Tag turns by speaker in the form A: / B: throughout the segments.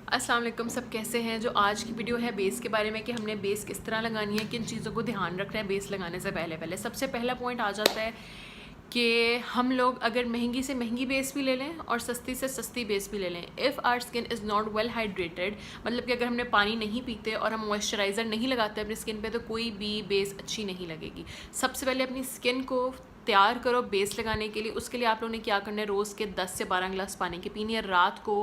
A: अस्सलाम वालेकुम, सब कैसे हैं। जो आज की वीडियो है बेस के बारे में कि हमने बेस किस तरह लगानी है, किन चीज़ों को ध्यान रखना है बेस लगाने से पहले सबसे पहला पॉइंट आ जाता है कि हम लोग अगर महंगी से महंगी बेस भी ले लें और सस्ती से सस्ती बेस भी ले लें, if our skin is not well hydrated, मतलब कि अगर हमने पानी नहीं पीते और हम मॉइस्चराइज़र नहीं लगाते अपनी स्किन पे, तो कोई भी बेस अच्छी नहीं लगेगी। सबसे पहले अपनी स्किन को तैयार करो बेस लगाने के लिए। उसके लिए आप लोगों ने क्या करना है, रोज़ के 10 से 12 गिलास पानी की पीनी है। रात को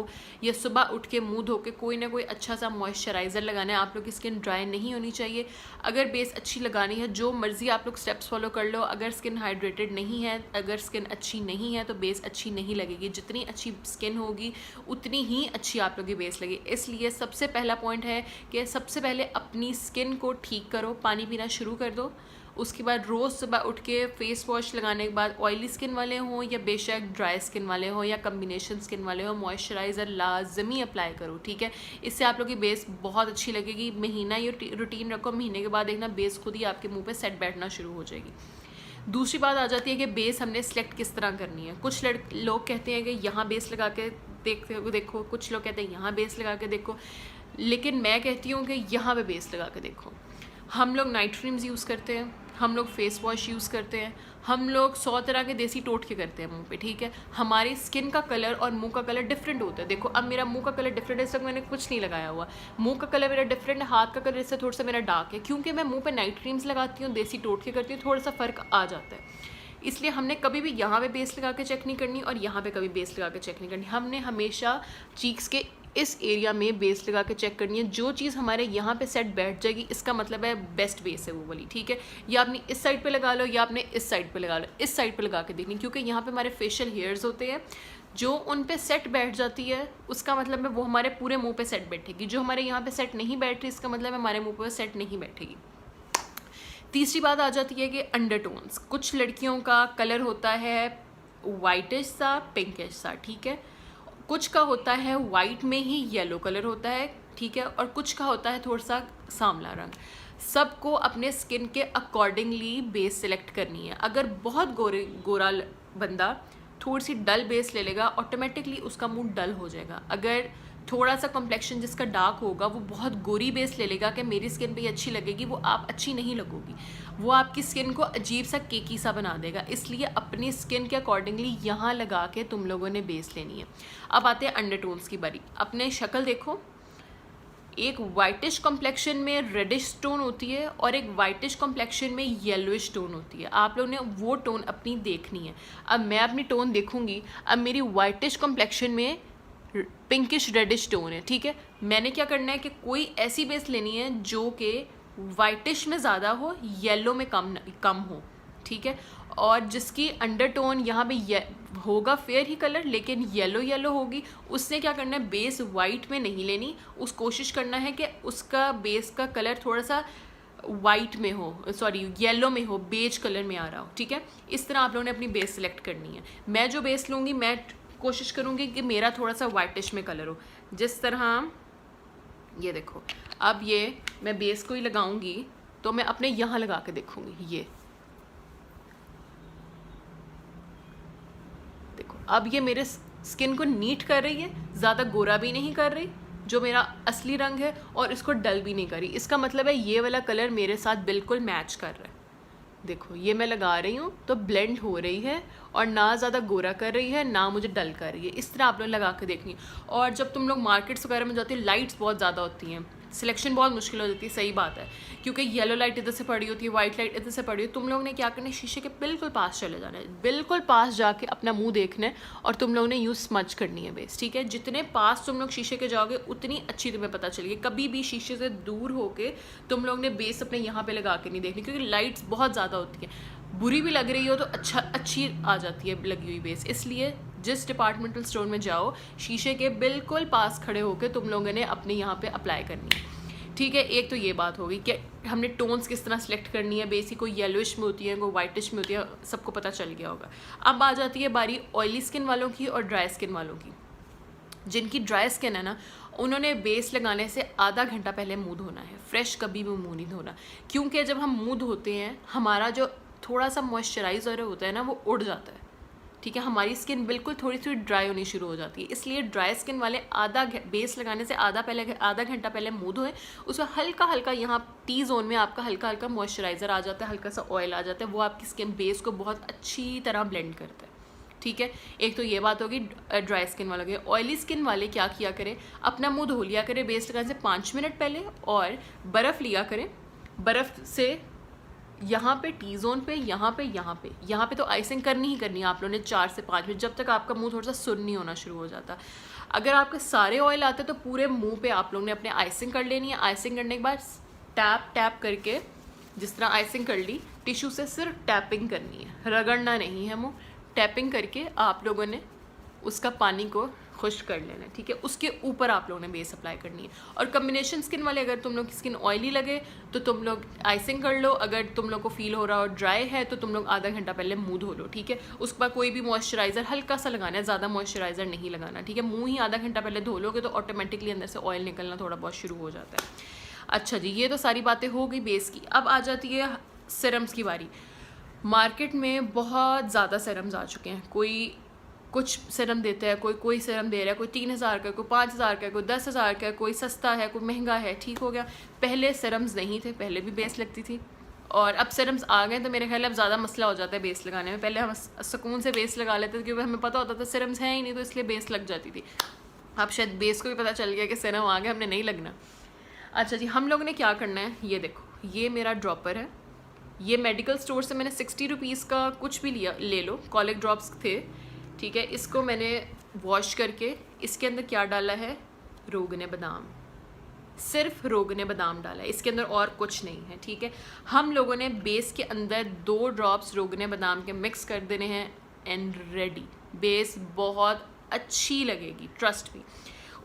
A: या सुबह उठ के मुंह धो के कोई ना कोई अच्छा सा मॉइस्चराइज़र लगाना है। आप लोग की स्किन ड्राई नहीं होनी चाहिए। अगर बेस अच्छी लगानी है, जो मर्ज़ी आप लोग स्टेप्स फॉलो कर लो, अगर स्किन हाइड्रेटेड नहीं है, अगर स्किन अच्छी नहीं है, तो बेस अच्छी नहीं लगेगी। जितनी अच्छी स्किन होगी उतनी ही अच्छी आप लोग की बेस लगेगी। इसलिए सबसे पहला पॉइंट है कि सबसे पहले अपनी स्किन को ठीक करो, पानी पीना शुरू कर दो। उसके बाद रोज़ सुबह उठ के फेस वॉश लगाने के बाद ऑयली स्किन वाले हों या बेशक ड्राई स्किन वाले हों या कम्बिनेशन स्किन वाले हों, मॉइस्चराइज़र लाजमी अप्लाई करो, ठीक है। इससे आप लोग की बेस बहुत अच्छी लगेगी। महीना ये रूटीन रखो, महीने के बाद देखना बेस खुद ही आपके मुंह पे सेट बैठना शुरू हो जाएगी। दूसरी बात आ जाती है कि बेस हमने सेलेक्ट किस तरह करनी है। कुछ लोग कहते हैं कि यहाँ बेस लगा के देखो, कुछ लोग कहते हैं यहाँ बेस लगा के देखो, लेकिन मैं कहती हूँ कि यहाँ पे बेस लगा के देखो। हम लोग नाइट क्रीम्स यूज़ करते हैं, हम लोग फेस वॉश यूज़ करते हैं, हम लोग 100 तरह के देसी टोटके करते हैं मुंह पे, ठीक है। हमारी स्किन का कलर और मुंह का कलर डिफरेंट होता है। देखो अब मेरा मुंह का कलर डिफरेंट है, इस वक्त मैंने कुछ नहीं लगाया हुआ। मुंह का कलर मेरा डिफरेंट है, हाथ का कलर इससे थोड़ा सा मेरा डार्क है, क्योंकि मैं मुंह पे नाइट क्रीम्स लगाती हूँ, देसी टोटके करती हूँ, थोड़ा सा फ़र्क आ जाता है। इसलिए हमने कभी भी यहाँ पे बेस लगा के चेक नहीं करनी और यहाँ पे कभी बेस लगा के चेक नहीं करनी। हमने हमेशा चीक्स के इस एरिया में बेस लगा के चेक करनी है। जो चीज़ हमारे यहाँ पे सेट बैठ जाएगी, इसका मतलब है बेस्ट बेस है वो वाली, ठीक है। या आपने इस साइड पे लगा लो या आपने इस साइड पे लगा लो, इस साइड पे लगा के देखनी, क्योंकि यहाँ पे हमारे फेशियल हेयर्स होते हैं, जो उन पे सेट बैठ जाती है उसका मतलब है वो हमारे पूरे मुँह पे सेट बैठेगी। जो हमारे यहाँ पे सेट नहीं बैठ रही, इसका मतलब है हमारे मुँह पे सेट नहीं बैठेगी। तीसरी बात आ जाती है कि अंडरटोन्स। कुछ लड़कियों का कलर होता है वाइटिश सा, पिंकिश सा, ठीक है। कुछ का होता है वाइट में ही येलो कलर होता है, ठीक है, और कुछ का होता है थोड़ा सा सांवला रंग। सबको अपने स्किन के अकॉर्डिंगली बेस सेलेक्ट करनी है। अगर बहुत गोरा बंदा थोड़ी सी डल बेस ले लेगा, ऑटोमेटिकली उसका मुंह डल हो जाएगा। अगर थोड़ा सा कॉम्प्लेक्शन जिसका डार्क होगा, वो बहुत गोरी बेस ले लेगा कि मेरी स्किन पे अच्छी लगेगी, वो आप अच्छी नहीं लगोगी, वो आपकी स्किन को अजीब सा केकी सा बना देगा। इसलिए अपनी स्किन के अकॉर्डिंगली यहाँ लगा के तुम लोगों ने बेस लेनी है। अब आते हैं अंडरटोन्स की बारी। अपने शक्ल देखो, एक वाइटिश कॉम्प्लेक्शन में रेडिश टोन होती है और एक वाइटिश कॉम्प्लेक्शन में येलोइश टोन होती है। आप लोगों ने वो टोन अपनी देखनी है। अब मैं अपनी टोन देखूंगी, अब मेरी वाइटिश कॉम्प्लेक्शन में पिंकिश रेडिश टोन है, ठीक है। मैंने क्या करना है कि कोई ऐसी बेस लेनी है जो कि वाइटिश में ज़्यादा हो, येलो में कम हो, ठीक है, और जिसकी अंडरटोन यहाँ पे होगा फेयर ही कलर लेकिन येलो होगी। उससे क्या करना है, बेस वाइट में नहीं लेनी, उस कोशिश करना है कि उसका बेस का कलर थोड़ा सा वाइट में हो, सॉरी येलो में हो, बेज कलर में आ रहा हो, ठीक है। इस तरह आप लोगों ने अपनी बेस सेलेक्ट करनी है। मैं जो बेस लूँगी, मैं कोशिश करूँगी कि मेरा थोड़ा सा वाइटिश में कलर हो। जिस तरह ये देखो, अब ये मैं बेस को ही लगाऊंगी तो मैं अपने यहाँ लगा के देखूंगी। ये देखो, अब ये मेरे स्किन को नीट कर रही है, ज़्यादा गोरा भी नहीं कर रही जो मेरा असली रंग है, और इसको डल भी नहीं कर रही। इसका मतलब है ये वाला कलर मेरे साथ बिल्कुल मैच कर रहा है। देखो ये मैं लगा रही हूँ तो ब्लेंड हो रही है और ना ज़्यादा गोरा कर रही है ना मुझे डल कर रही है। इस तरह आप लोग लगा के देखनी। और जब तुम लोग मार्केट्स वगैरह में जाते हो, लाइट्स बहुत ज़्यादा होती हैं, सिलेक्शन बहुत मुश्किल हो जाती है, सही बात है, क्योंकि येलो लाइट इधर से पड़ी होती है, वाइट लाइट इधर से पड़ी होती है। तुम लोग ने क्या करना है, शीशे के बिल्कुल पास चले जाना है, बिल्कुल पास जाके अपना मुंह देखना है और तुम लोगों ने यूज़ स्मच करनी है बेस, ठीक है। जितने पास तुम लोग शीशे के जाओगे उतनी अच्छी तुम्हें पता चलेगी। कभी भी शीशे से दूर होके तुम लोग ने बेस अपने यहाँ पे लगा के नहीं देखनी, क्योंकि लाइट्स बहुत ज़्यादा होती है, बुरी भी लग रही हो तो अच्छी आ जाती है लगी हुई बेस। इसलिए जिस डिपार्टमेंटल स्टोर में जाओ, शीशे के बिल्कुल पास खड़े होकर तुम लोगों ने अपने यहाँ पे अप्लाई करनी है, ठीक है। एक तो ये बात होगी कि हमने टोन्स किस तरह सेलेक्ट करनी है। बेसिक कोई येलोइश में होती है, कोई वाइटिश में होती है, सबको पता चल गया होगा। अब आ जाती है बारी ऑयली स्किन वालों की और ड्राई स्किन वालों की। जिनकी ड्राई स्किन है ना, उन्होंने बेस लगाने से आधा घंटा पहले मुंह धोना है। फ्रेश कभी भी मुंह नहीं धोना, क्योंकि जब हम मुंह धोते हैं हमारा जो थोड़ा सा मॉइस्चराइजर होता है ना, वो उड़ जाता है, ठीक है। हमारी स्किन बिल्कुल थोड़ी थोड़ी ड्राई होनी शुरू हो जाती है, इसलिए ड्राई स्किन वाले बेस लगाने से आधा घंटा पहले मुँह धोएं। उसमें हल्का हल्का यहाँ टी जोन में आपका हल्का हल्का मॉइस्चराइज़र आ जाता है, हल्का सा ऑयल आ जाता है, वो आपकी स्किन बेस को बहुत अच्छी तरह ब्लेंड करता है। ठीक है, एक तो ये बात होगी ड्राई स्किन वालों के। ऑयली स्किन वाले क्या किया करें, अपना मुंह धो लिया करें बेस लगाने से 5 मिनट पहले, और बर्फ़ लिया करें। बर्फ़ से यहाँ पे टी जोन पे, यहाँ पे तो आइसिंग करनी ही करनी है आप लोगों ने 4 से 5 मिनट, जब तक आपका मुंह थोड़ा सा सुन्न नहीं होना शुरू हो जाता। अगर आपके सारे ऑयल आते तो पूरे मुंह पे आप लोगों ने अपने आइसिंग कर लेनी है। आइसिंग करने के बाद टैप टैप करके, जिस तरह आइसिंग कर ली, टिश्यू से सिर्फ टैपिंग करनी है, रगड़ना नहीं है मुँह। टैपिंग करके आप लोगों ने उसका पानी को खुश्क कर लेना है। ठीक है, उसके ऊपर आप लोगों ने बेस अप्लाई करनी है। और कम्बिनेशन स्किन वाले, अगर तुम लोग की स्किन ऑयली लगे तो तुम लोग आइसिंग कर लो, अगर तुम लोग को फील हो रहा हो ड्राई है तो तुम लोग आधा घंटा पहले मुंह धो लो। ठीक है, उसके बाद कोई भी मॉइस्चराइज़र हल्का सा लगाना है, ज़्यादा मॉइस्चराइज़र नहीं लगाना। ठीक है, मुँह ही आधा घंटा पहले धो लोगे तो ऑटोमेटिकली अंदर से ऑयल निकलना थोड़ा बहुत शुरू हो जाता है। अच्छा जी, ये तो सारी बातें हो गई बेस की। अब आ जाती है सीरम्स की बारी। मार्केट में बहुत ज़्यादा सीरम्स आ चुके हैं। कोई कुछ सीरम देता है, कोई सीरम दे रहा है, कोई 3000 का, कोई 5000 का, कोई 10,000 का, कोई सस्ता है, कोई महंगा है। ठीक हो गया, पहले सीरम्स नहीं थे, पहले भी बेस लगती थी, और अब सीरम्स आ गए तो मेरे ख्याल अब ज़्यादा मसला हो जाता है बेस लगाने में। पहले हम सुकून से बेस लगा लेते थे क्योंकि हमें पता होता था सीरम्स हैं ही नहीं, तो इसलिए बेस लग जाती थी। अब शायद बेस को भी पता चल गया कि सीरम आ गए, हमने नहीं लगना। अच्छा जी, हम लोगों ने क्या करना है, ये देखो, ये मेरा ड्रॉपर है। ये मेडिकल स्टोर से मैंने 60 रुपीज़ का कुछ भी लिया, ले लो, कॉलिक ड्रॉप्स थे। ठीक है, इसको मैंने वॉश करके इसके अंदर क्या डाला है, रोगने बादाम, सिर्फ रोगने बादाम डाला है, इसके अंदर और कुछ नहीं है। ठीक है, हम लोगों ने बेस के अंदर 2 ड्रॉप्स रोगने बादाम के मिक्स कर देने हैं, एंड रेडी, बेस बहुत अच्छी लगेगी, ट्रस्ट मी।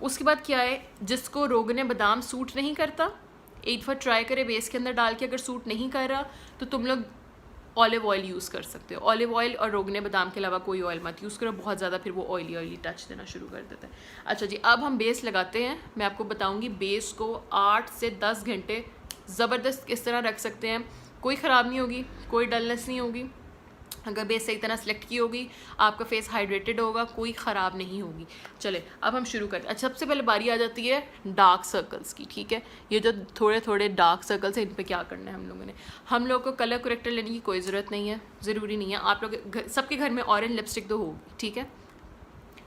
A: उसके बाद क्या है, जिसको रोगने बादाम सूट नहीं करता, एक बार ट्राई करें बेस के अंदर डाल के। अगर सूट नहीं कर रहा तो तुम लोग ऑलिव ऑयल यूज़ कर सकते हो। ऑलिव ऑयल और रोगने बादाम के अलावा कोई ऑयल मत यूज़ करो, बहुत ज़्यादा फिर वो ऑयली टच देना शुरू कर देता है। अच्छा जी, अब हम बेस लगाते हैं। मैं आपको बताऊंगी बेस को 8 से 10 घंटे ज़बरदस्त किस तरह रख सकते हैं। कोई ख़राब नहीं होगी, कोई डलनेस नहीं होगी। अगर बेस सही तरह सेलेक्ट की होगी, आपका फेस हाइड्रेटेड होगा, कोई ख़राब नहीं होगी। चले अब हम शुरू करते हैं। अच्छा, सबसे पहले बारी आ जाती है डार्क सर्कल्स की। ठीक है, ये जो थोड़े थोड़े डार्क सर्कल्स हैं, इन पे क्या करना है हम लोग को कलर करेक्टर लेने की कोई ज़रूरत नहीं है, ज़रूरी नहीं है। आप लोग सबके घर में ऑरेंज लिपस्टिक तो होगी। ठीक है,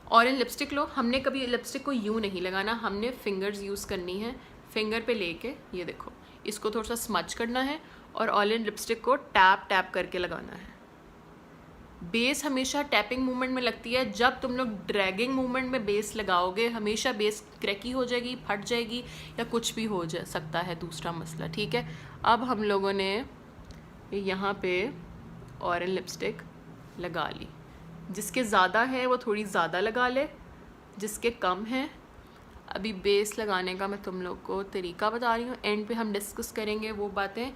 A: ऑरेंज लिपस्टिक लो। हमने कभी लिपस्टिक को यूँ नहीं लगाना, हमने फिंगर्स यूज़ करनी है। फिंगर पे लेके ये देखो, इसको थोड़ा सा स्मच करना है और ऑरेंज लिपस्टिक को टैप टैप करके लगाना है। बेस हमेशा टैपिंग मूवमेंट में लगती है। जब तुम लोग ड्रैगिंग मूवमेंट में बेस लगाओगे, हमेशा बेस क्रैकी हो जाएगी, फट जाएगी, या कुछ भी हो जा सकता है, दूसरा मसला। ठीक है, अब हम लोगों ने यहाँ पे ऑरेंज लिपस्टिक लगा ली। जिसके ज़्यादा है वो थोड़ी ज़्यादा लगा ले, जिसके कम है, अभी बेस लगाने का मैं तुम लोग को तरीका बता रही हूँ। एंड पे हम डिस्कस करेंगे वो बातें,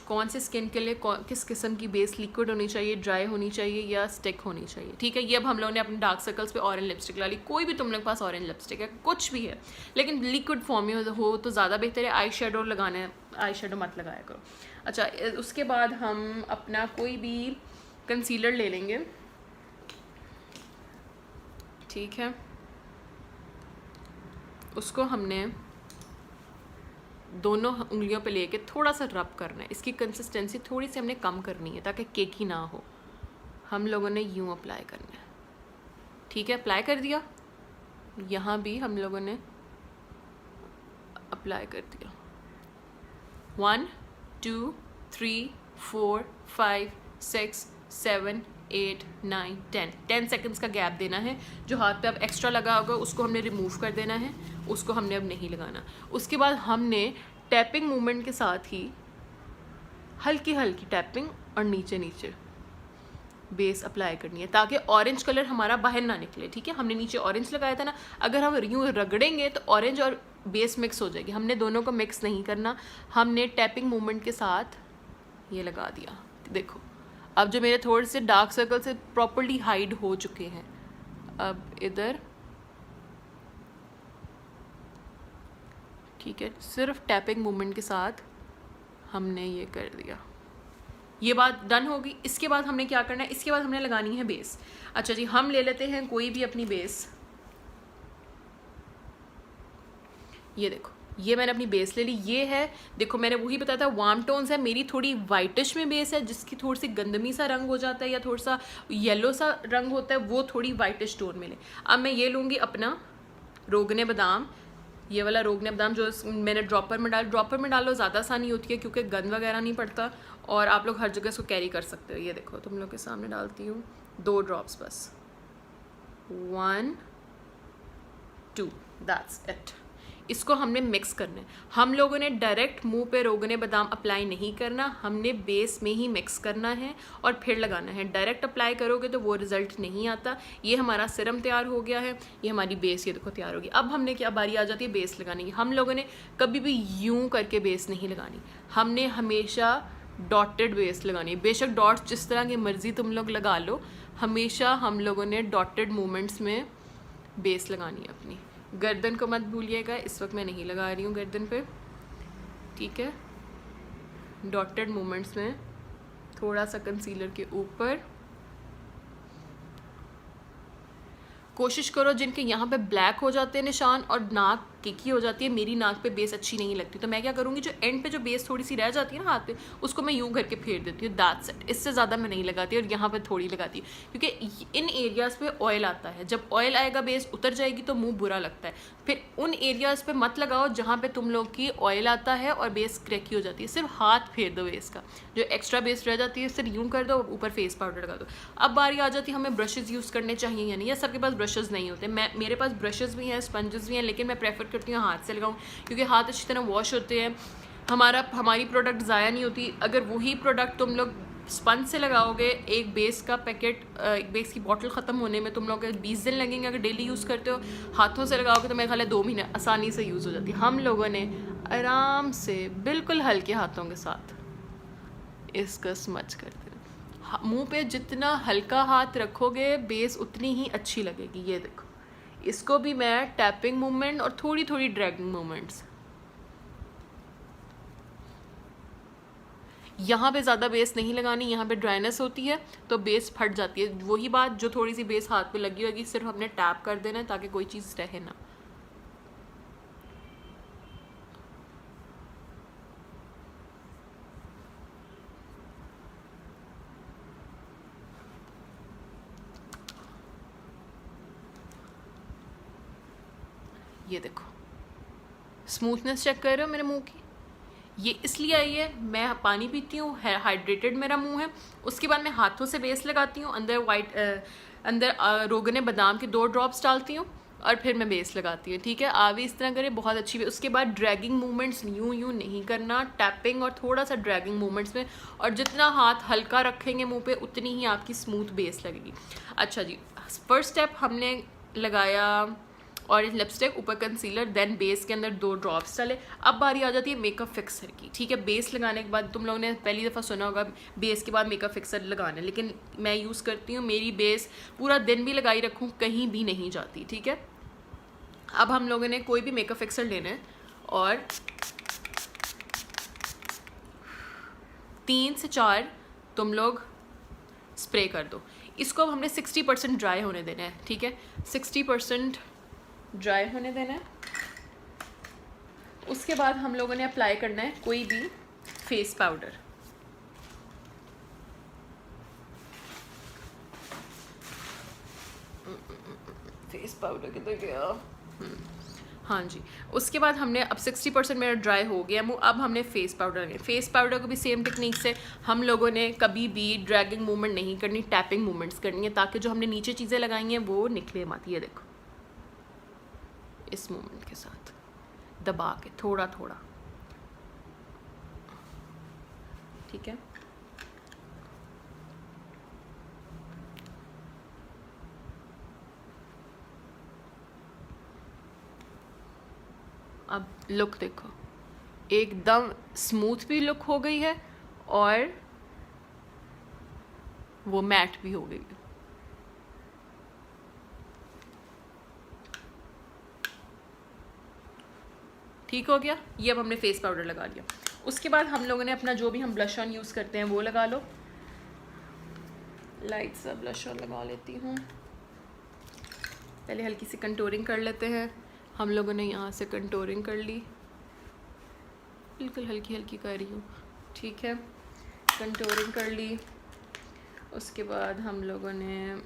A: कौन से स्किन के लिए किस किस्म की बेस लिक्विड होनी चाहिए, ड्राई होनी चाहिए या स्टिक होनी चाहिए। ठीक है, ये अब हम लोगों ने अपने डार्क सर्कल्स पे ऑरेंज लिपस्टिक ला ली। कोई भी तुम लोग के पास ऑरेंज लिपस्टिक है, कुछ भी है, लेकिन लिक्विड फॉर्म में हो तो ज़्यादा बेहतर है। आई शेडो लगाने, आई शेडो मत लगाया करो। अच्छा, उसके बाद हम अपना कोई भी कंसीलर ले लेंगे। ठीक है, उसको हमने दोनों उंगलियों पे लेके थोड़ा सा रब करना है। इसकी कंसिस्टेंसी थोड़ी सी हमने कम करनी है ताकि केकी ना हो। हम लोगों ने यूँ अप्लाई करना है। ठीक है, अप्लाई कर दिया, यहाँ भी हम लोगों ने अप्लाई कर दिया। 1 2 3 4 5 6 7 8 9 10 सेकंड्स का गैप देना है। जो हाथ पे अब एक्स्ट्रा लगा होगा उसको हमने रिमूव कर देना है, उसको हमने अब नहीं लगाना। उसके बाद हमने टैपिंग मूवमेंट के साथ ही हल्की हल्की टैपिंग और नीचे नीचे बेस अप्लाई करनी है ताकि ऑरेंज कलर हमारा बाहर ना निकले। ठीक है, हमने नीचे ऑरेंज लगाया था ना, अगर हम यूँ रगड़ेंगे तो ऑरेंज और बेस मिक्स हो जाएगी। हमने दोनों को मिक्स नहीं करना, हमने टैपिंग मूवमेंट के साथ ये लगा दिया। देखो, अब जो मेरे थोड़े से डार्क सर्कल से प्रॉपर्ली हाइड हो चुके हैं, अब इधर ठीक है, सिर्फ टैपिंग मूवमेंट के साथ हमने ये कर दिया। ये बात डन होगी। इसके बाद हमने क्या करना है, इसके बाद हमने लगानी है बेस। अच्छा जी, हम ले लेते हैं कोई भी अपनी बेस। ये देखो, ये मैंने अपनी बेस ले ली। ये है, देखो मैंने वही बताया था वार्म टोन्स है, मेरी थोड़ी वाइटिश में बेस है, जिसकी थोड़ी सी गंदमी सा रंग हो जाता है या थोड़ा सा येलो सा रंग होता है, वो थोड़ी वाइटिश टोन में ले। अब मैं ये लूँगी अपना रोगने बादाम, ये वाला रोगने बादाम जो मैंने ड्रॉपर में डालो ज़्यादा आसानी होती है क्योंकि गंद वगैरह नहीं पड़ता और आप लोग हर जगह इसको कैरी कर सकते हो। ये देखो तुम लोग के सामने डालती हूँ 2 ड्रॉप्स बस, 1 2, दैट्स इट। इसको हमने मिक्स करना है। हम लोगों ने डायरेक्ट मुंह पे रोगने बादाम अप्लाई नहीं करना, हमने बेस में ही मिक्स करना है और फिर लगाना है। डायरेक्ट अप्लाई करोगे तो वो रिजल्ट नहीं आता। ये हमारा सिरम तैयार हो गया है, ये हमारी बेस ये देखो तैयार होगी। अब हमने क्या बारी आ जाती है बेस लगाने की। हम लोगों ने कभी भी यूं करके बेस नहीं लगानी, हमने हमेशा डॉटेड बेस लगानी है। बेशक डॉट्स जिस तरह की मर्जी तुम लोग लगा लो, हमेशा हम लोगों ने डॉटेड मूवमेंट्स में बेस लगानी है अपनी। गर्दन को मत भूलिएगा, इस वक्त मैं नहीं लगा रही हूँ गर्दन पे, ठीक है। डॉटेड मूवमेंट्स में थोड़ा सा कंसीलर के ऊपर। कोशिश करो जिनके यहाँ पे ब्लैक हो जाते हैं निशान और नाक टिकी हो जाती है, मेरी नाक पे बेस अच्छी नहीं लगती, तो मैं क्या करूँगी, जो एंड पे जो बेस थोड़ी सी रह जाती है ना हाथ पे, उसको मैं यूँ करके फेर देती हूँ, दैट्स इट। इससे ज़्यादा मैं नहीं लगाती और यहाँ पे थोड़ी लगाती हूँ क्योंकि इन एरियाज़ पे ऑयल आता है। जब ऑयल आएगा बेस उतर जाएगी तो मुँह बुरा लगता है। फिर उन एरियाज़ पे मत लगाओ जहाँ पे तुम लोग की ऑयल आता है और बेस क्रैकी हो जाती है। सिर्फ हाथ फेर दो बेस का, जो एक्स्ट्रा बेस रह जाती है सिर्फ यूँ कर दो, ऊपर फेस पाउडर लगा दो। अब बारी आ जाती है हमें ब्रशेज़ यूज़ करने चाहिए या नहीं। या सबके पास ब्रशेज़ नहीं होते, मेरे पास ब्रशेज़ भी हैं, स्पंजेस भी हैं, लेकिन मैं प्रेफर करती हूँ हाथ से लगाऊँ क्योंकि हाथ अच्छी तरह वॉश होते हैं, हमारी प्रोडक्ट ज़ाया नहीं होती। अगर वही प्रोडक्ट तुम लोग स्पंज से लगाओगे, एक बेस का पैकेट, एक बेस की बॉटल ख़त्म होने में तुम लोग 20 दिन लगेंगे। अगर डेली यूज़ करते हो, हाथों से लगाओगे तो मेरे ख्याल है 2 महीने आसानी से यूज़ हो जाती है। हम लोगों ने आराम से बिल्कुल हल्के हाथों के साथ इसका स्मच करते हैं। मुँह पे जितना हल्का हाथ रखोगे बेस उतनी ही अच्छी लगेगी। ये देखो, इसको भी मैं टैपिंग मूवमेंट और थोड़ी थोड़ी ड्रैगिंग मूवमेंट्स। यहाँ पे ज़्यादा बेस नहीं लगानी, यहाँ पे ड्राइनेस होती है तो बेस फट जाती है। वही बात, जो थोड़ी सी बेस हाथ पे लगी होगी सिर्फ हमने टैप कर देना है ताकि कोई चीज़ रहे ना। ये देखो, स्मूथनेस चेक कर रहे हो मेरे मुंह की, ये इसलिए आई है, मैं पानी पीती हूँ, हाइड्रेटेड मेरा मुंह है। उसके बाद मैं हाथों से बेस लगाती हूँ, अंदर रोगने बादाम के 2 ड्रॉप्स डालती हूँ और फिर मैं बेस लगाती हूँ, ठीक है। आप भी इस तरह करें, बहुत अच्छी। उसके बाद ड्रैगिंग मूवमेंट्स यूँ नहीं करना, टैपिंग और थोड़ा सा ड्रैगिंग मूवमेंट्स में, और जितना हाथ हल्का रखेंगे मुँह पे उतनी ही आपकी स्मूथ बेस लगेगी। अच्छा जी, फर्स्ट स्टेप हमने लगाया ऑरेंज लिपस्टिक, ऊपर कंसीलर, देन बेस के अंदर 2 ड्रॉप्स डाले। अब बारी आ जाती है मेकअप फिक्सर की, ठीक है। बेस लगाने के बाद तुम लोगों ने पहली दफ़ा सुना होगा बेस के बाद मेकअप फिक्सर लगाना, लेकिन मैं यूज़ करती हूँ, मेरी बेस पूरा दिन भी लगाई रखूँ कहीं भी नहीं जाती, ठीक है। अब हम लोगों ने कोई भी मेकअप फिक्सर लेना है और 3 से 4 तुम लोग स्प्रे कर दो। इसको अब हमने 60% ड्राई होने देना है, ठीक है। 60% ड्राई होने देना है। उसके बाद हम लोगों ने अप्लाई करना है कोई भी फेस पाउडर। फेस पाउडर किधर गया? हाँ जी, उसके बाद हमने अब 60% मेरा ड्राई हो गया मुँह, अब हमने फेस पाउडर लेंगे। फेस पाउडर को भी सेम टेक्निक से हम लोगों ने कभी भी ड्रैगिंग मूवमेंट नहीं करनी, टैपिंग मूवमेंट्स करनी है ताकि जो हमने नीचे चीज़ें लगाई हैं वो निकले मत। ये देखो, इस मूवमेंट के साथ दबा के थोड़ा थोड़ा, ठीक है। अब लुक देखो, एकदम स्मूथ भी लुक हो गई है और वो मैट भी हो गई है। ठीक हो गया। ये अब हमने फेस पाउडर लगा लिया। उसके बाद हम लोगों ने अपना जो भी हम ब्लश ऑन यूज़ करते हैं वो लगा लो। लाइट सा ब्लश ऑन लगा लेती हूँ। पहले हल्की सी कंटूरिंग कर लेते हैं। हम लोगों ने यहाँ से कंटूरिंग कर ली, बिल्कुल हल्की हल्की कर रही हूँ, ठीक है। कंटूरिंग कर ली। उसके बाद हम लोगों ने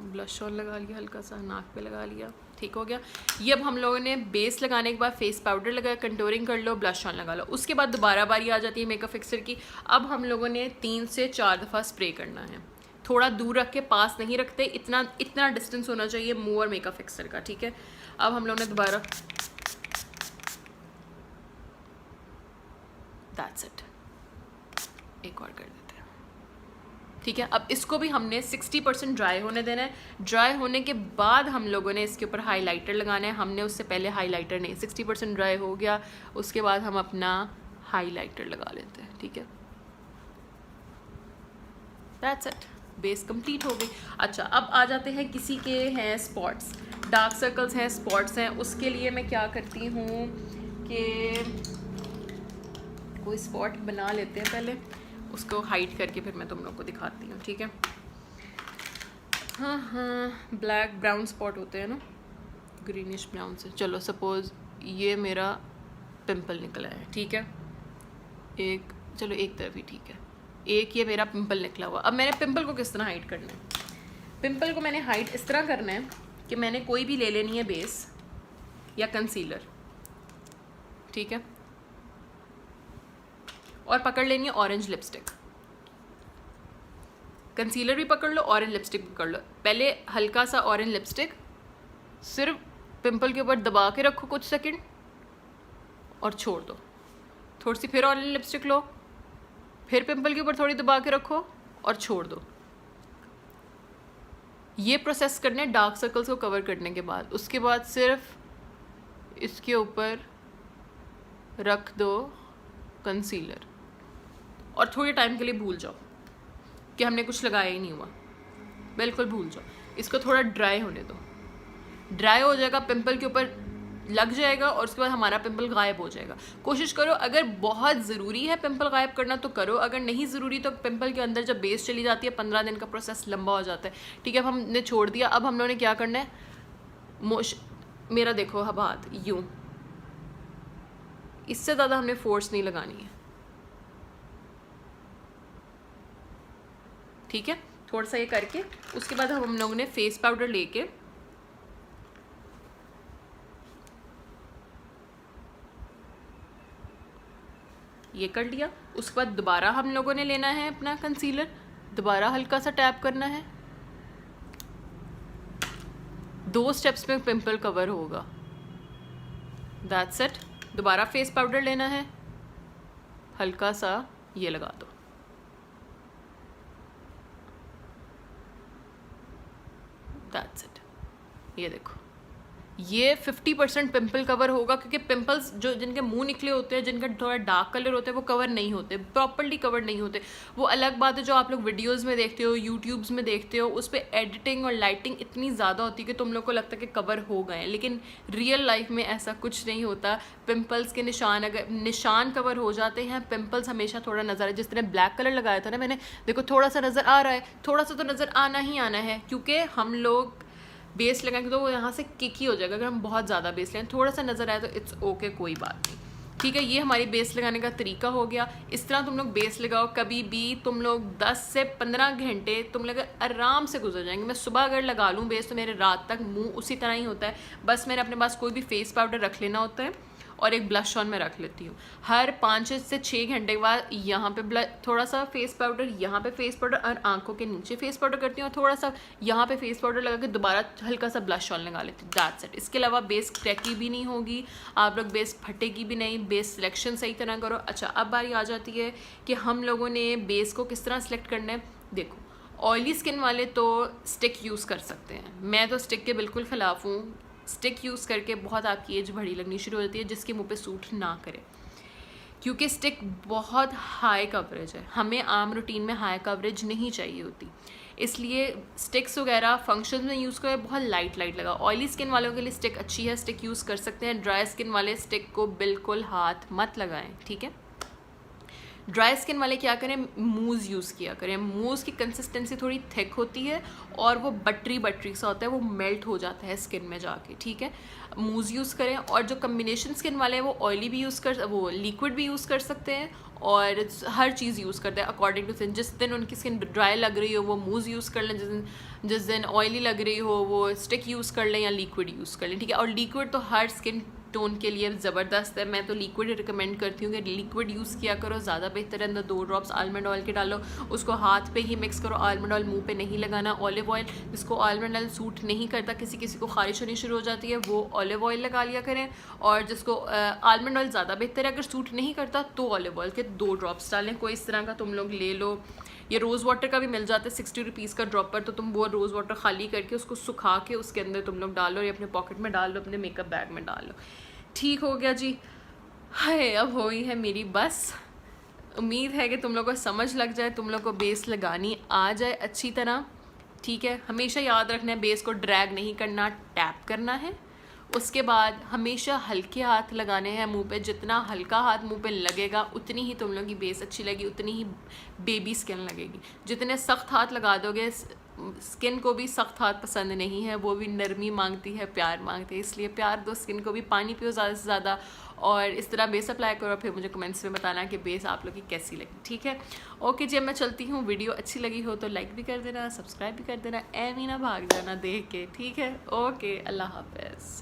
A: ब्लश ऑन लगा लिया, हल्का सा नाक पे लगा लिया, ठीक हो गया। ये अब हम लोगों ने बेस लगाने के बाद फेस पाउडर लगाया, कंटूरिंग कर लो, ब्लश ऑन लगा लो। उसके बाद दोबारा बारी आ जाती है मेकअप फिक्सर की। अब हम लोगों ने 3 से 4 दफ़ा स्प्रे करना है। थोड़ा दूर रख के, पास नहीं रखते, इतना डिस्टेंस होना चाहिए मुंह और मेकअप फिक्सर का, ठीक है। अब हम लोगों ने दोबारा, दैट्स इट, एक और कर देते हैं, ठीक है। अब इसको भी हमने 60% ड्राई होने देना है। ड्राई होने के बाद हम लोगों ने इसके ऊपर हाइलाइटर लगाना है। हमने उससे पहले हाइलाइटर नहीं, 60% ड्राई हो गया उसके बाद हम अपना हाइलाइटर लगा लेते हैं, ठीक है। दैट्स इट, बेस कंप्लीट हो गई। अच्छा, अब आ जाते हैं किसी के हैं स्पॉट्स, डार्क सर्कल्स हैं, स्पॉट्स हैं। उसके लिए मैं क्या करती हूँ कि कोई स्पॉट बना लेते हैं पहले, उसको हाइड करके फिर मैं तुम लोग को दिखाती हूँ, ठीक है। हाँ, ब्लैक ब्राउन स्पॉट होते हैं ना, ग्रीनिश ब्राउन से। चलो सपोज़ ये मेरा पिंपल निकला है, ठीक है। चलो एक तरफ ही ठीक है, एक ये मेरा पिंपल निकला हुआ। अब मैंने पिंपल को किस तरह हाइड करना है? पिंपल को मैंने हाइड इस तरह करना है कि मैंने कोई भी ले लेनी है बेस या कंसीलर, ठीक है, और पकड़ लेनी है ऑरेंज लिपस्टिक। कंसीलर भी पकड़ लो, ऑरेंज लिपस्टिक पकड़ लो। पहले हल्का सा ऑरेंज लिपस्टिक सिर्फ पिंपल के ऊपर दबा के रखो कुछ सेकंड और छोड़ दो। थोड़ी सी फिर ऑरेंज लिपस्टिक लो, फिर पिंपल के ऊपर थोड़ी दबा के रखो और छोड़ दो। ये प्रोसेस करने डार्क सर्कल्स को कवर करने के बाद। उसके बाद सिर्फ इसके ऊपर रख दो कंसीलर और थोड़े टाइम के लिए भूल जाओ कि हमने कुछ लगाया ही नहीं हुआ, बिल्कुल भूल जाओ। इसको थोड़ा ड्राई होने दो, ड्राई हो जाएगा, पिंपल के ऊपर लग जाएगा और उसके बाद हमारा पिंपल गायब हो जाएगा। कोशिश करो, अगर बहुत ज़रूरी है पिंपल गायब करना तो करो, अगर नहीं ज़रूरी तो पिंपल के अंदर जब बेस चली जाती है 15 दिन का प्रोसेस लंबा हो जाता है, ठीक है। अब हमने छोड़ दिया। अब हम लोगों ने क्या करना है, मेरा देखो अब हाथ यूँ, इससे ज़्यादा हमने फोर्स नहीं लगानी है, ठीक है। थोड़ा सा ये करके उसके बाद हम लोगों ने फेस पाउडर लेके ये कर लिया। उसके बाद दोबारा हम लोगों ने लेना है अपना कंसीलर, दोबारा हल्का सा टैप करना है। 2 स्टेप्स में पिंपल कवर होगा, दैट्स इट। दोबारा फेस पाउडर लेना है, हल्का सा ये लगा दो, दैट्स इट। ये देखो, ये 50% पिंपल कवर होगा, क्योंकि पिंपल्स जो जिनके मुंह निकले होते हैं, जिनका थोड़ा डार्क कलर होता है, वो कवर नहीं होते, प्रॉपर्ली कवर नहीं होते। वो अलग बात है जो आप लोग वीडियोस में देखते हो, यूट्यूब्स में देखते हो, उस पर एडिटिंग और लाइटिंग इतनी ज़्यादा होती है कि तुम लोग को लगता है कि कवर हो गए हैं, लेकिन रियल लाइफ में ऐसा कुछ नहीं होता। पिंपल्स के निशान, अगर निशान कवर हो जाते हैं, पिंपल्स हमेशा थोड़ा नज़र है। जिस तरह ब्लैक कलर लगाया था ना मैंने, देखो थोड़ा सा नज़र आ रहा है, थोड़ा सा तो नज़र आना ही आना है, क्योंकि हम लोग बेस लगाएंगे तो वो यहाँ से किक ही हो जाएगा। अगर हम बहुत ज़्यादा बेस लें, थोड़ा सा नज़र आए तो इट्स ओके, कोई बात नहीं, ठीक है। ये हमारी बेस लगाने का तरीका हो गया। इस तरह तुम लोग बेस लगाओ, कभी भी तुम लोग 10 से 15 घंटे तुम लोग आराम से गुजर जाएंगे। मैं सुबह अगर लगा लूँ बेस तो मेरे रात तक मुंह उसी तरह ही होता है। बस मैंने अपने पास कोई भी फेस पाउडर रख लेना होता है और एक ब्लश ऑन में रख लेती हूँ। हर 5 से 6 घंटे के बाद यहाँ पे थोड़ा सा फेस पाउडर, यहाँ पे फेस पाउडर और आंखों के नीचे फेस पाउडर करती हूँ, और थोड़ा सा यहाँ पे फेस पाउडर लगा के दोबारा हल्का सा ब्लश ऑन लगा लेती हूँ, दैट्स इट। इसके अलावा बेस क्रैकी भी नहीं होगी, आप लोग बेस फटेगी भी नहीं, बेस सिलेक्शन सही तरह करो। अच्छा, अब बारी आ जाती है कि हम लोगों ने बेस को किस तरह सेलेक्ट करना है। देखो, ऑयली स्किन वाले तो स्टिक यूज़ कर सकते हैं, मैं तो स्टिक के बिल्कुल ख़िलाफ़ हूँ। स्टिक यूज़ करके बहुत आपकी एज बड़ी लगनी शुरू हो जाती है, जिसके मुंह पे सूट ना करे, क्योंकि स्टिक बहुत हाई कवरेज है। हमें आम रूटीन में हाई कवरेज नहीं चाहिए होती। इसलिए स्टिक्स वगैरह फंक्शन में यूज़ करें, बहुत लाइट लगा। ऑयली स्किन वालों के लिए स्टिक अच्छी है, स्टिक यूज़ कर सकते हैं। ड्राई स्किन वाले स्टिक को बिल्कुल हाथ मत लगाएं, ठीक है। ड्राई स्किन वाले क्या करें, मूज़ यूज़ किया करें। मूज़ की कंसिस्टेंसी थोड़ी थिक होती है और वो बटरी सा होता है, वो मेल्ट हो जाता है स्किन में जाके, ठीक है। मूज़ यूज़ करें। और जो कम्बिनेशन स्किन वाले हैं वो ऑयली भी वो लिक्विड भी यूज़ कर सकते हैं और हर चीज़ यूज़ करते हैं अकॉर्डिंग टू जिस दिन उनकी स्किन ड्राई लग रही हो वो मूज़ यूज़ कर लें, जिस दिन ऑयली लग रही हो वो स्टिक यूज़ कर लें या लिक्विड यूज़ कर लें, ठीक है। और लिक्विड तो हर स्किन टोन के लिए ज़बरदस्त है। मैं तो लिक्विड रिकमेंड करती हूँ कि लिक्विड यूज़ किया करो, ज़्यादा बेहतर है। अंदर 2 ड्रॉप्स आलमंड ऑयल के डालो, उसको हाथ पे ही मिक्स करो। आलमंड ऑयल मुंह पे नहीं लगाना। ऑलिव ऑयल, जिसको आलमंड ऑयल सूट नहीं करता, किसी को खारिश होनी शुरू हो जाती है, वो ऑलिव ऑयल लगा लिया करें। और जिसको आलमंड ऑयल ज़्यादा बेहतर है, अगर सूट नहीं करता तो ऑलिव ऑयल के 2 ड्रॉप्स डालें। कोई इस तरह का तुम लोग ले लो, ये रोज़ वाटर का भी मिल जाता है 60 रुपीज़ का ड्रॉपर, तो तुम वो रोज़ वाटर खाली करके उसको सुखा के उसके अंदर तुम लोग डालो या अपने पॉकेट में डाल लो, अपने मेकअप बैग में डाल लो। ठीक हो गया जी। हाय, अब हो ही है मेरी बस। उम्मीद है कि तुम लोग को समझ लग जाए, तुम लोग को बेस लगानी आ जाए अच्छी तरह, ठीक है। हमेशा याद रखना है बेस को ड्रैग नहीं करना, टैप करना है। उसके बाद हमेशा हल्के हाथ लगाने हैं मुंह पे। जितना हल्का हाथ मुंह पे लगेगा उतनी ही तुम लोग की बेस अच्छी लगेगी, उतनी ही बेबी स्किन लगेगी। जितने सख्त हाथ लगा दोगे, स्किन को भी सख्त हाथ पसंद नहीं है, वो भी नरमी मांगती है, प्यार मांगती है। इसलिए प्यार दो स्किन को भी, पानी पियो ज़्यादा से ज़्यादा और इस तरह बेस अप्लाई करो। फिर मुझे कमेंट्स में बताना कि बेस आप लोग की कैसी लगी, ठीक है। ओके जी, अब मैं चलती हूँ। वीडियो अच्छी लगी हो तो लाइक भी कर देना, सब्सक्राइब भी कर देना, एमी ना भाग जाना देख के, ठीक है। ओके, अल्लाह हाफ़िज़।